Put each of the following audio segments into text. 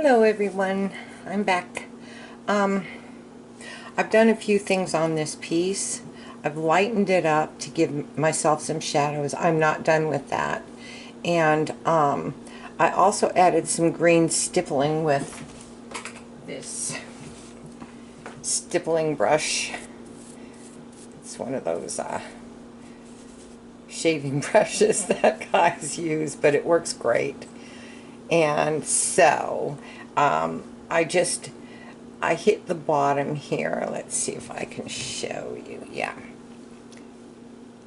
Hello everyone, I'm back. I've done a few things on this piece. I've lightened it up to give myself some shadows. I'm not done with that. And I also added some green stippling with this stippling brush. It's one of those shaving brushes that guys use, but it works great. And so I hit the bottom here. Let's see if I can show you. Yeah,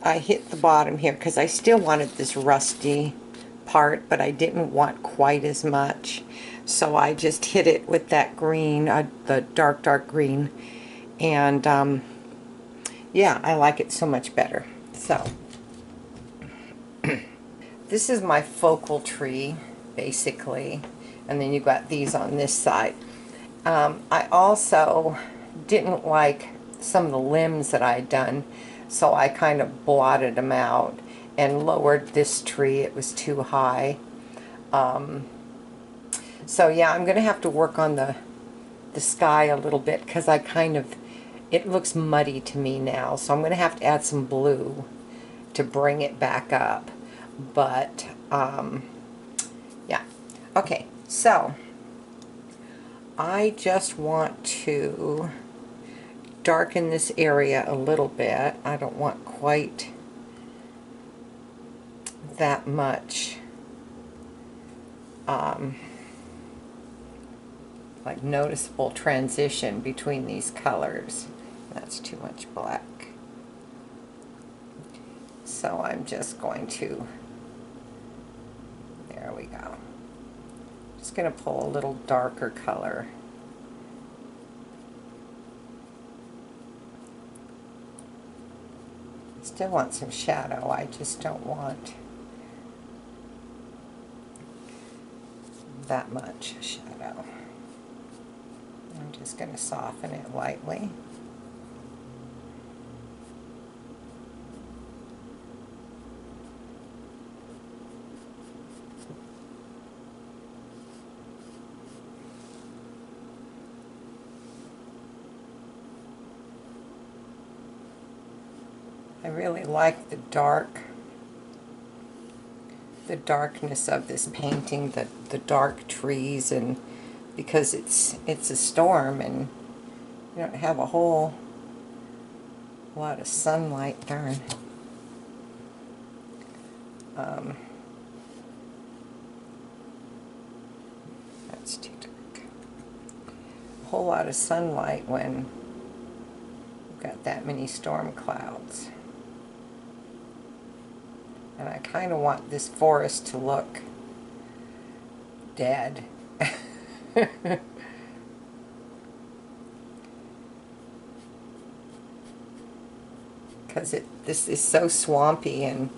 I hit the bottom here because I still wanted this rusty part, but I didn't want quite as much, so I just hit it with that green, the dark green, and yeah, I like it so much better. So this is my focal tree basically, and then you got these on this side. I also didn't like some of the limbs that I had done, so I kind of blotted them out and lowered this tree. It was too high. So yeah, I'm going to have to work on the sky a little bit because it looks muddy to me now, so I'm going to have to add some blue to bring it back up. But yeah, okay, so I just want to darken this area a little bit. I don't want quite that much like noticeable transition between these colors. That's too much black. So I'm just going to, there we go. Just going to pull a little darker color. Still want some shadow, I just don't want that much shadow. I'm just going to soften it lightly. I really like the darkness of this painting, the dark trees, and because it's a storm and you don't have a whole lot of sunlight. Darn. That's too dark. A whole lot of sunlight when you've got that many storm clouds. And I kind of want this forest to look dead. Because this is so swampy, and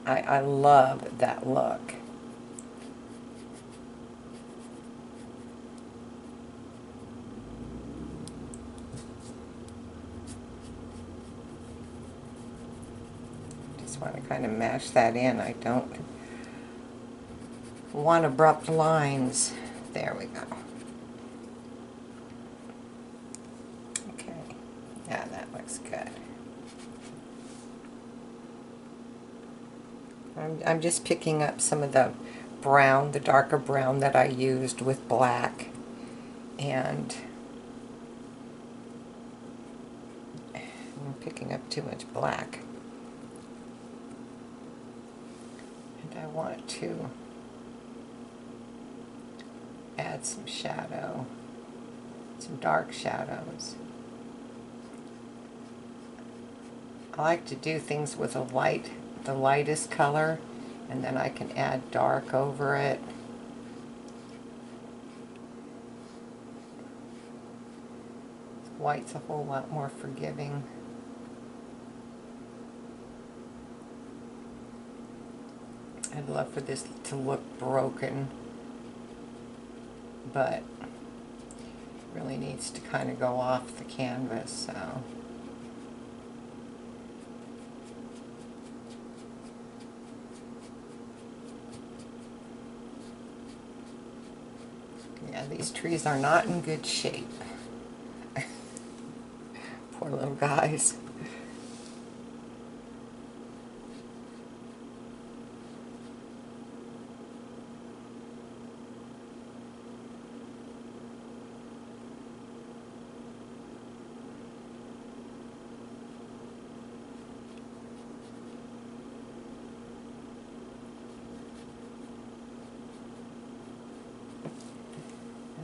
I love that look. Just want to kind of mash that in. I don't want abrupt lines. There we go. Okay, yeah, that looks good. I'm just picking up some of the brown, the darker brown that I used with black, and I'm picking up too much black. And I want to add some shadow, some dark shadows. I like to do things with the lightest color, and then I can add dark over it. White's a whole lot more forgiving. I'd love for this to look broken, but really needs to kind of go off the canvas, so. Yeah, these trees are not in good shape. Poor little guys.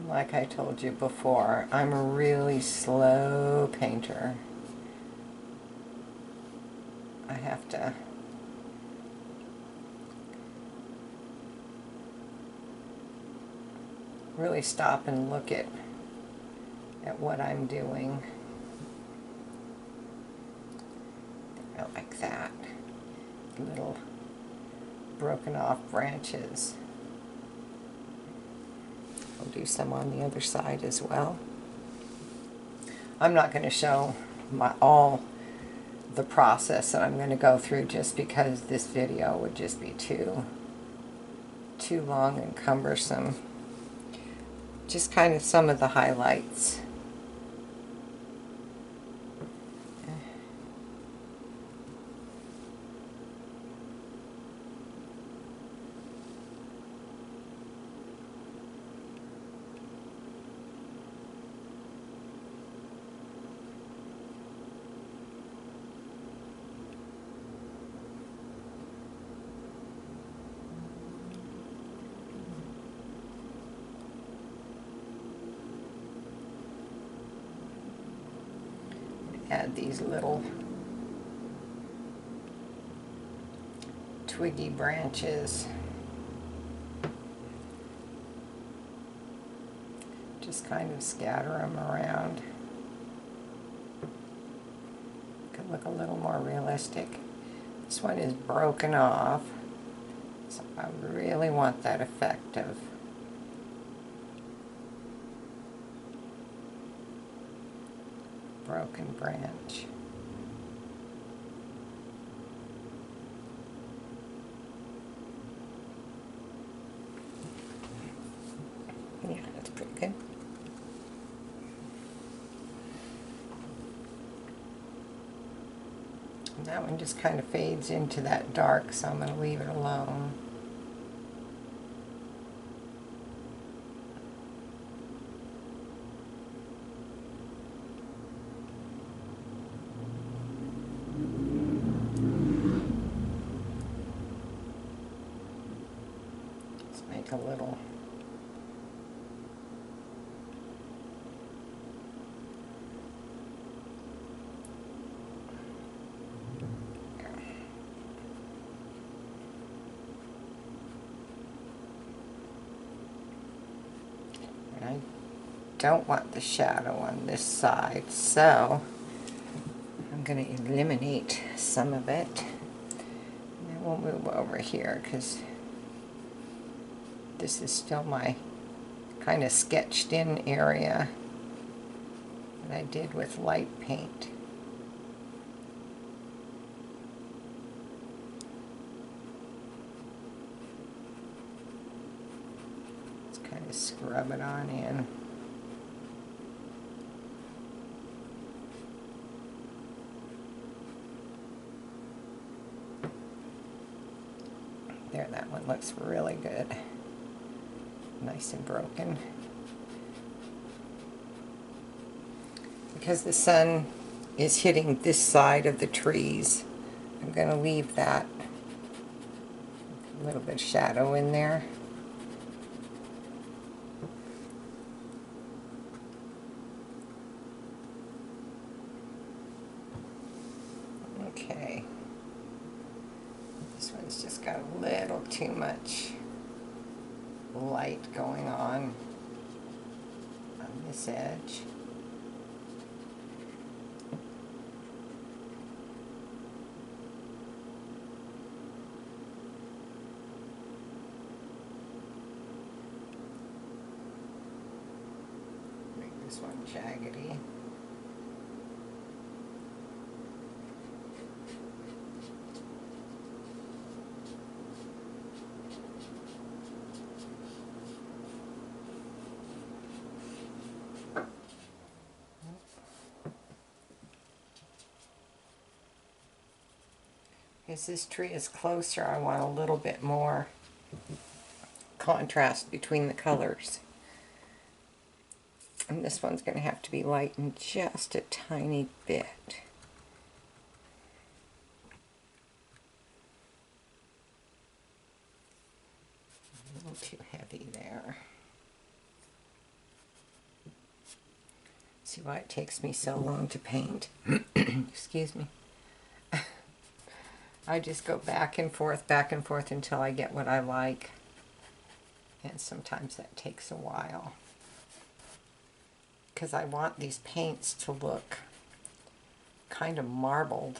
Like I told you before, I'm a really slow painter. I have to really stop and look at what I'm doing. Like that. Little broken off branches. I'll do some on the other side as well. I'm not going to show all the process that I'm going to go through just because this video would just be too long and cumbersome. Just kind of some of the highlights. Add these little twiggy branches. Just kind of scatter them around. Could look a little more realistic. This one is broken off, so I really want that effect of broken branch. Yeah, that's pretty good. And that one just kind of fades into that dark, so I'm going to leave it alone. A little and I don't want the shadow on this side, so I'm going to eliminate some of it, and then we'll move over here because this is still my kind of sketched in area that I did with light paint. Let's kind of scrub it on in. There, that one looks really good. Nice and broken. Because the sun is hitting this side of the trees, I'm going to leave that a little bit of shadow in there. Okay. This one's just got a little too much light going on this edge. Make this one jaggedy. As this tree is closer, I want a little bit more contrast between the colors. And this one's going to have to be lightened just a tiny bit. A little too heavy there. See why it takes me so long to paint. Excuse me. I just go back and forth until I get what I like. And sometimes that takes a while. Because I want these paints to look kind of marbled.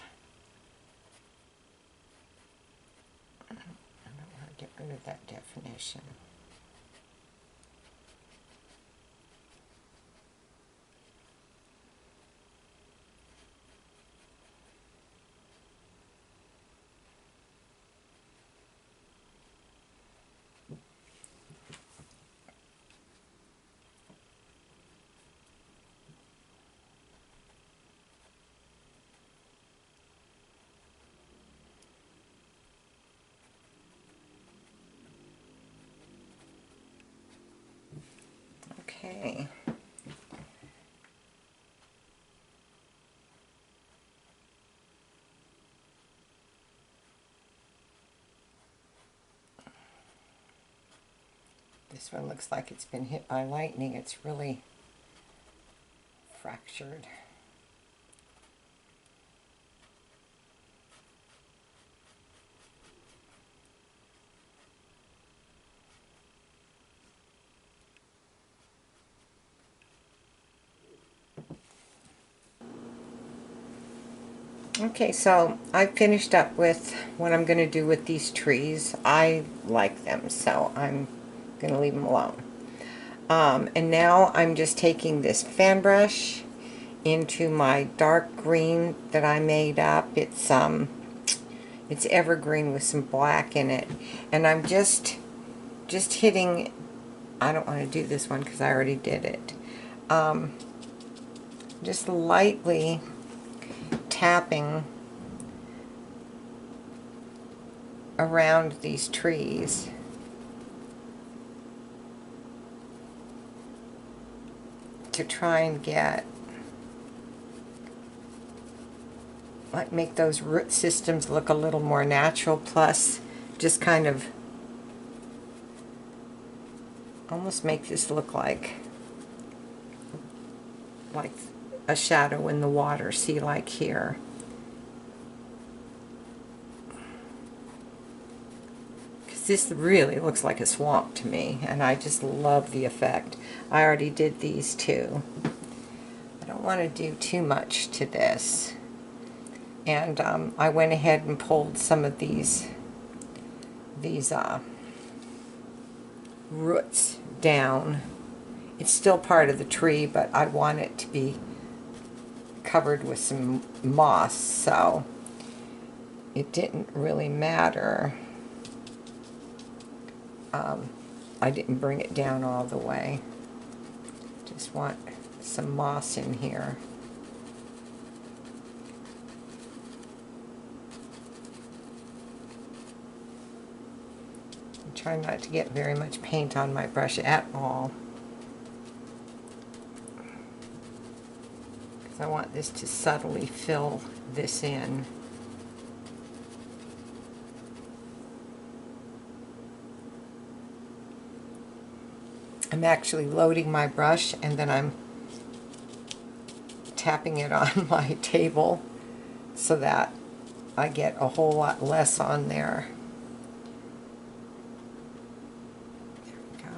I don't want to get rid of that definition. Okay. This one looks like it's been hit by lightning. It's really fractured. Okay, so I finished up with what I'm going to do with these trees. I like them, so I'm going to leave them alone. And now I'm just taking this fan brush into my dark green that I made up. It's evergreen with some black in it, and I'm just hitting. I don't want to do this one because I already did it. Just lightly tapping around these trees. To try and get, like, make those root systems look a little more natural, plus just kind of almost make this look like a shadow in the water. See, like here. Because this really looks like a swamp to me, and I just love the effect. I already did these two. I don't want to do too much to this. And I went ahead and pulled some of these roots down. It's still part of the tree, but I want it to be covered with some moss, so it didn't really matter. I didn't bring it down all the way. Just want some moss in here. I'm trying not to get very much paint on my brush at all, because I want this to subtly fill this in. I'm actually loading my brush, and then I'm tapping it on my table so that I get a whole lot less on there. There we go.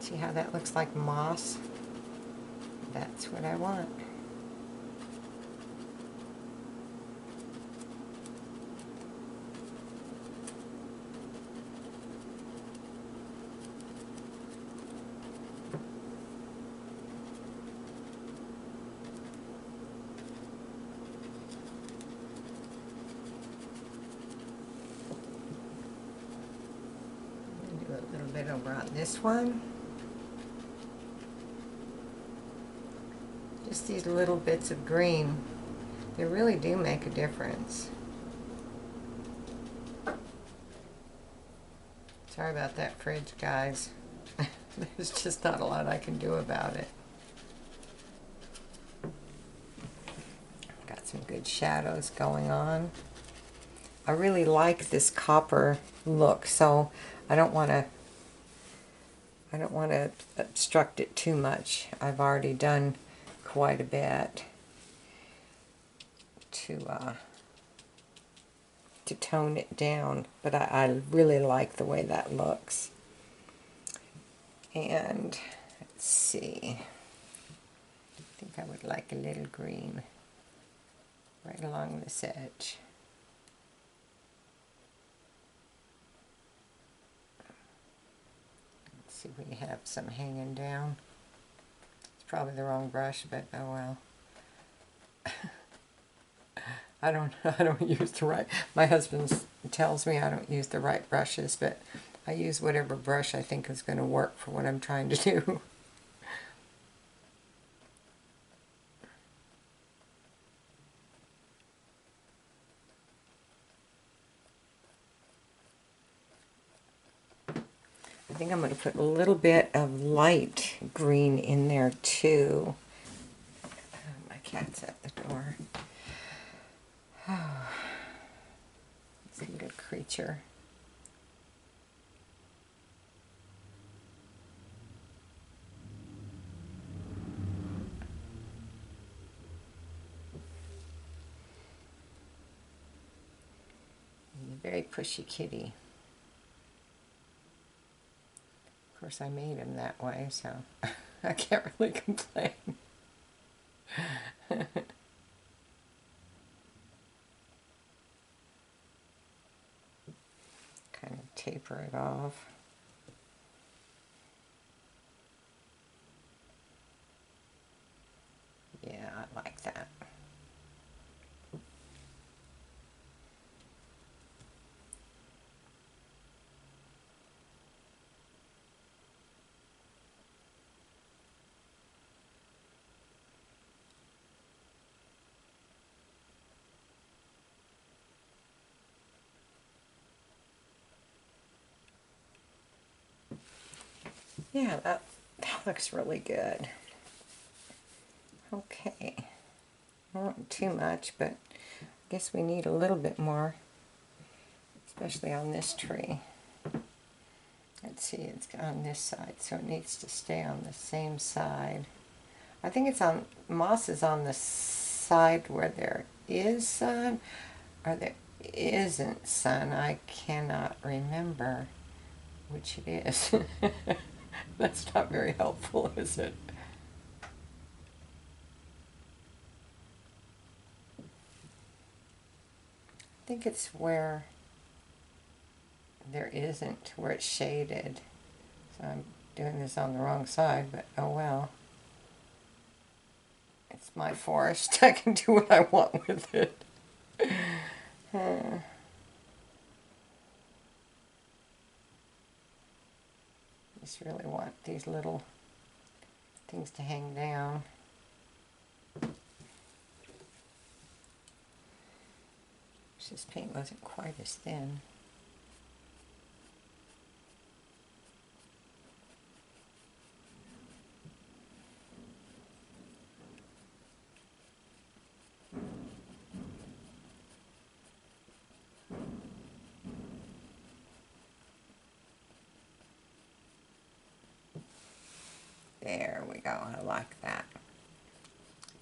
See how that looks like moss? That's what I want. Over on this one. Just these little bits of green, they really do make a difference. Sorry about that fridge, guys. There's just not a lot I can do about it. Got some good shadows going on. I really like this copper look, so I don't want to obstruct it too much. I've already done quite a bit to tone it down, but I really like the way that looks. And let's see, I think I would like a little green right along this edge. Let's see, we have some hanging down. It's probably the wrong brush, but oh well. I don't use the right, my husband tells me I don't use the right brushes, but I use whatever brush I think is going to work for what I'm trying to do. I think I'm going to put a little bit of light green in there too. My cat's at the door. Oh, this little creature. He's a very pushy kitty. Of course, I made him that way, so I can't really complain. Kind of taper it off. Yeah, I like that. Yeah, that looks really good. Okay. I don't want too much, but I guess we need a little bit more, especially on this tree. Let's see, it's on this side, so it needs to stay on the same side. I think it's on, moss is on the side where there is sun, or there isn't sun. I cannot remember which it is. That's not very helpful, is it? I think it's where there isn't, where it's shaded. So I'm doing this on the wrong side, but oh well. It's my forest. I can do what I want with it. Just really want these little things to hang down. This paint wasn't quite as thin. There we go, I like that.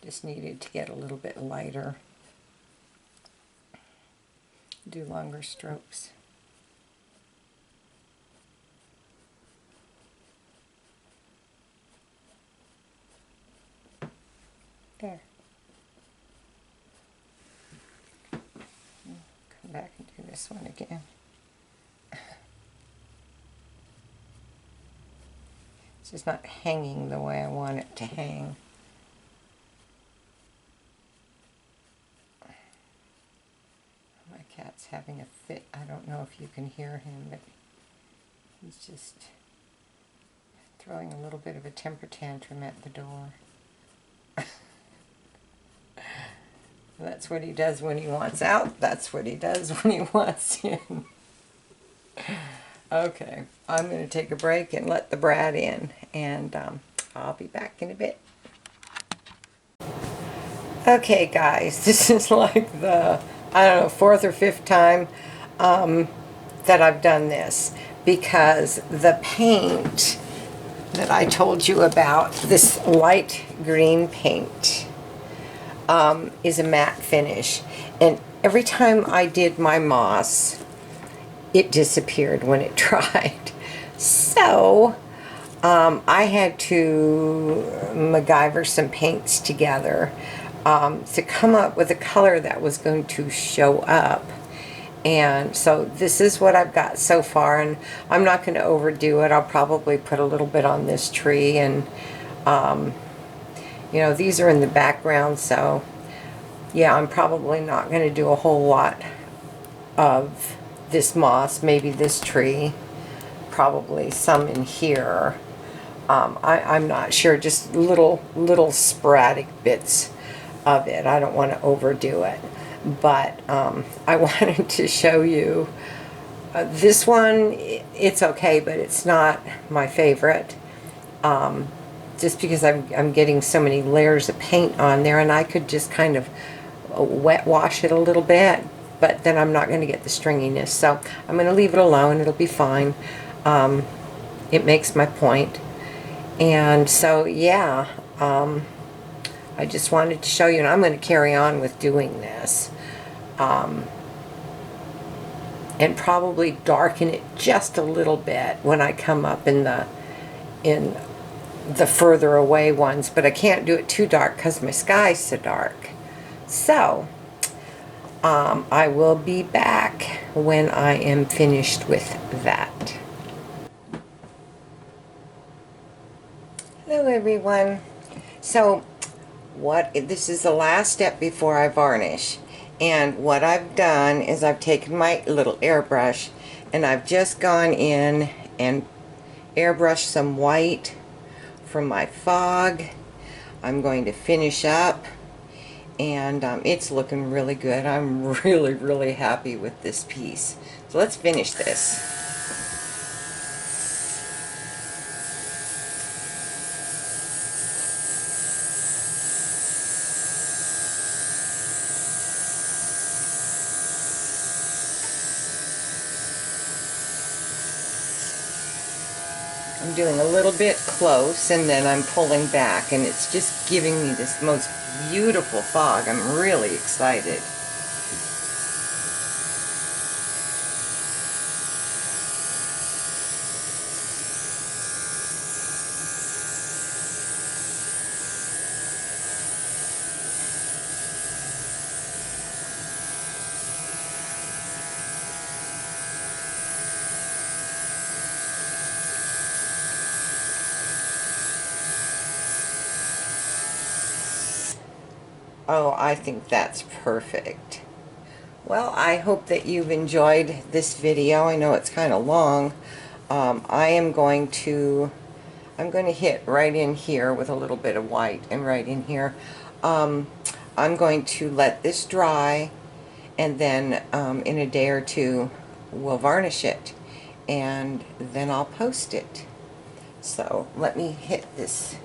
Just needed to get a little bit lighter. Do longer strokes. There. Come back and do this one again. It's just not hanging the way I want it to hang. My cat's having a fit. I don't know if you can hear him, but he's just throwing a little bit of a temper tantrum at the door. That's what he does when he wants out. That's what he does when he wants in. Okay, I'm going to take a break and let the brat in, and I'll be back in a bit. Okay, guys, this is like the, I don't know, fourth or fifth time that I've done this, because the paint that I told you about, this light green paint, is a matte finish. And every time I did my moss, it disappeared when it dried. So I had to MacGyver some paints together to come up with a color that was going to show up. And so this is what I've got so far, and I'm not going to overdo it. I'll probably put a little bit on this tree, and you know, these are in the background, so yeah, I'm probably not going to do a whole lot of this moss. Maybe this tree, probably some in here. I'm not sure, just little sporadic bits of it. I don't want to overdo it, but I wanted to show you this one. It's okay, but it's not my favorite, just because I'm getting so many layers of paint on there, and I could just kind of wet wash it a little bit, but then I'm not going to get the stringiness, so I'm going to leave it alone. It'll be fine. It makes my point. And so yeah, I just wanted to show you, and I'm going to carry on with doing this, and probably darken it just a little bit when I come up in the further away ones, but I can't do it too dark because my sky's so dark. So I will be back when I am finished with that. Hello everyone. So this is the last step before I varnish, and what I've done is I've taken my little airbrush and I've just gone in and airbrushed some white from my fog. I'm going to finish up, and it's looking really good. I'm really happy with this piece. So let's finish this. I'm doing a little bit close, and then I'm pulling back, and it's just giving me this most beautiful fog. I'm really excited. Oh, I think that's perfect. Well, I hope that you've enjoyed this video. I know it's kind of long. I'm going to hit right in here with a little bit of white, and right in here. I'm going to let this dry, and then in a day or two we'll varnish it, and then I'll post it. So let me hit this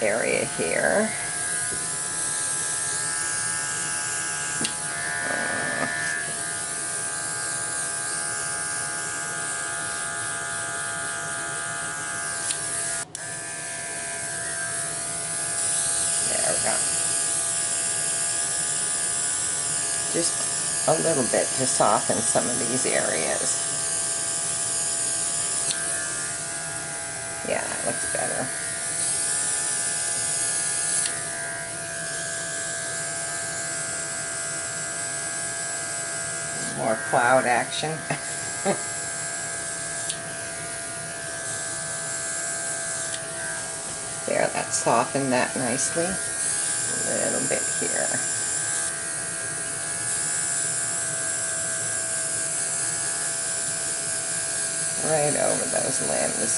area here. There we go. Just a little bit to soften some of these areas. Yeah, that looks better. More cloud action. There, that softened that nicely. A little bit here. Right over those limbs.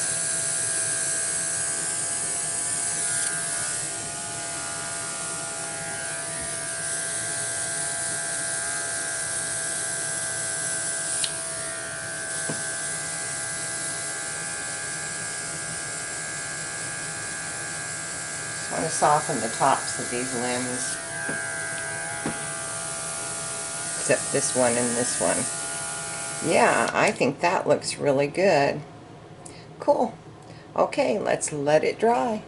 soften the tops of these limbs. Except this one and this one. Yeah, I think that looks really good. Cool. Okay, let's let it dry.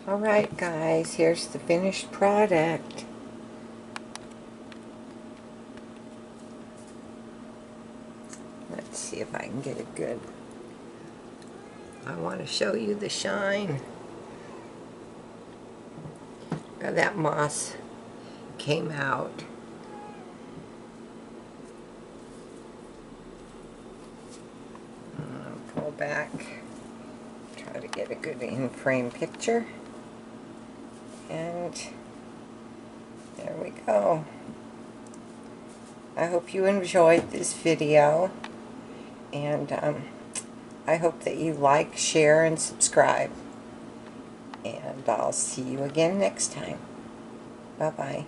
Alright guys, here's the finished product. Let's see if I can get it good. I want to show you the shine. Now that moss came out. Pull back. Try to get a good in-frame picture. And there we go. I hope you enjoyed this video. And I hope that you like, share, and subscribe. And I'll see you again next time. Bye-bye.